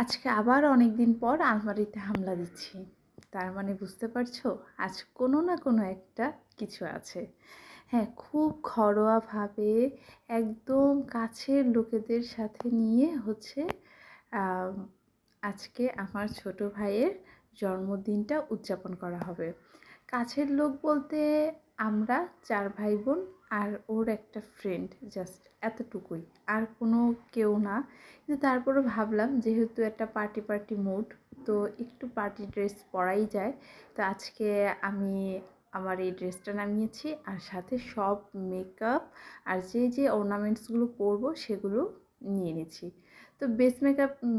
আজকে আবার অনেক দিন পর আলমারিতে হামলা দিচ্ছি। তার মানে বুঝতে পারছো আজ কোনো না কোনো একটা কিছু আছে। হ্যাঁ, খুব ঘরোয়াভাবে একদম কাছের লোকেদের সাথে নিয়ে হচ্ছে আম আজকে আমার ছোট ভাইয়ের জন্মদিনটা উদযাপন করা হবে। কাছের লোক বলতে আমরা 4 ভাই বোন আর ওর একটা ফ্রেন্ড, জাস্ট এতটুকুই। আর কোনো কেউ না। কিন্তু তারপরেও ভাবলাম যেহেতু একটা পার্টি মুড, তো একটু পার্টি ড্রেস পরাই যায়। তো আজকে আমি আমার এই ড্রেসটা নামিয়েছি আর সাথে সব মেকআপ আর যে অর্নামেন্টসগুলো পরবো সেগুলো নিয়ে নিয়েছি। তো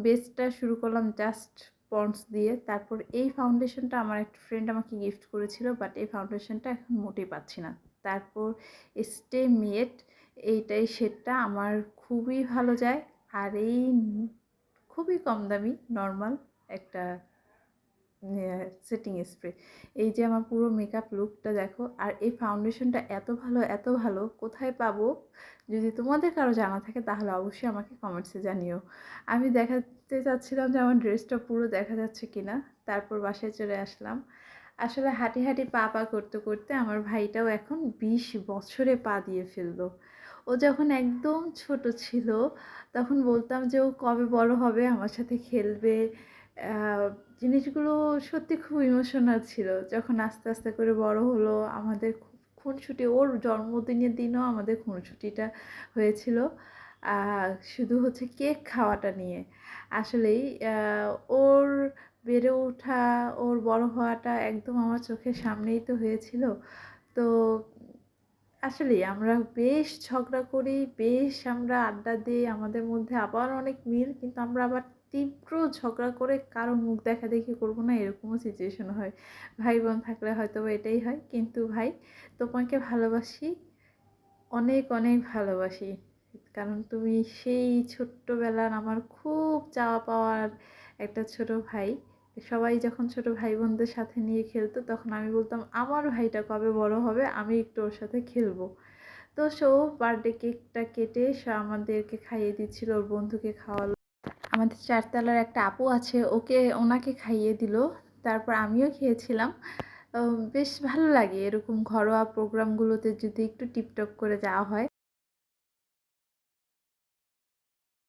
বেসটা শুরু করলাম জাস্ট পন্ডস দিয়ে। তারপর এই ফাউন্ডেশনটা আমার একটা ফ্রেন্ড আমাকে গিফট করেছিল, বাট এই ফাউন্ডেশনটা এখন মোটেই পাচ্ছি না। তারপর স্টে মেড, এইটাই শেডটা আমার খুবই ভালো যায়। আর এই খুবই কম দামি নর্মাল একটা সেটিং স্প্রে, এই যে আমার পুরো মেকআপ লুকটা দেখো। আর এই ফাউন্ডেশনটা এত ভালো কোথায় পাবো, যদি তোমাদের কারো জানা থাকে তাহলে অবশ্যই আমাকে কমেন্টসে জানিও। আমি দেখাতে চাচ্ছিলাম যে আমার ড্রেসটা পুরো দেখা যাচ্ছে কিনা। তারপর বাসায় চলে আসলাম। আসলে হাঁটি পা করতে করতে আমার ভাইটাও এখন 20 বছরে পা দিয়ে ফেললো। ও যখন একদম ছোট ছিল তখন বলতাম যে ও কবে বড় হবে আমার সাথে খেলবে। আহ, জিনিসগুলো সত্যি খুব ইমোশনাল ছিল। যখন আস্তে আস্তে করে বড় হলো, আমাদের খুনসুটি, ওর জন্মদিনের দিনও আমাদের খুনসুটিটা হয়েছিল শুধু হচ্ছে কেক খাওয়াটা নিয়ে। আসলেই ওর বেড়ে ওঠা, ওর বড় হওয়াটা একদম আমার চোখের সামনেই তো হয়েছিল। তো আসলেই আমরা বেশ ঝগড়া করি, বেশ আমরা আড্ডা দিই, আমাদের মধ্যে আবার অনেক মিল, কিন্তু আমরা আবার তীব্র ঝগড়া করে কারো মুখ দেখাদেখি করবো না, এরকমও সিচুয়েশন হয়। ভাই বোন থাকলে হয়তো এটাই হয়। কিন্তু ভাই, তোমাকে ভালোবাসি, অনেক ভালোবাসি। কারণ তুমি সেই ছোট্টবেলার আমার খুব চাওয়া পাওয়ার একটা ছোট ভাই। সবাই যখন ছোট ভাই বোনদের সাথে নিয়ে খেলতো তখন আমি বলতাম আমার ভাইটা কবে বড় হবে, আমি একটু ওর সাথে খেলবো। তো বার্থডে কেকটা কেটে আমাদেরকে খাইয়ে দিচ্ছিল, ওর বন্ধুকে খাওয়ালো। আমাদের 4 তলার একটা আপু আছে, ওনাকে খাইয়ে দিল। তারপর আমিও খেয়েছিলাম। বেশ ভালো লাগে এরকম ঘরোয়া প্রোগ্রামগুলোতে যদি একটু টিপটপ করে যাওয়া হয়।